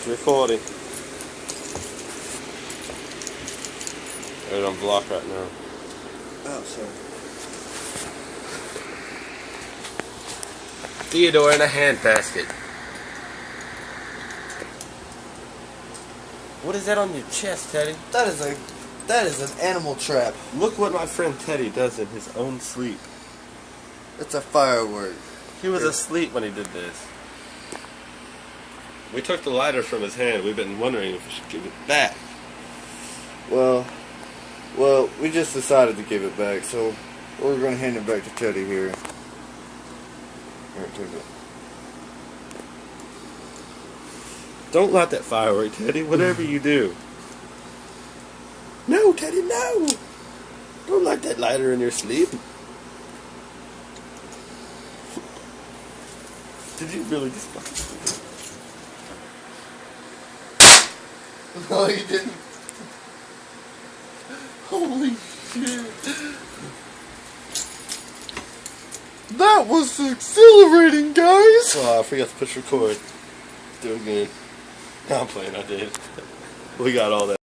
It's recording. It's on block right now. Oh, sorry. Theodore in a handbasket. What is that on your chest, Teddy? That is an animal trap. Look what my friend Teddy does in his own sleep. It's a firework. He was asleep when he did this. We took the lighter from his hand. We've been wondering if we should give it back. Well, we just decided to give it back, so we're going to hand it back to Teddy here. Here, take it. Don't light that firework, Teddy. Whatever you do. No, Teddy, no! Don't light that lighter in your sleep. Did you really just fucking... No, you didn't. Holy shit. That was exhilarating, guys! Oh, I forgot to push record. Do it again. No, I'm playing, I did. We got all that.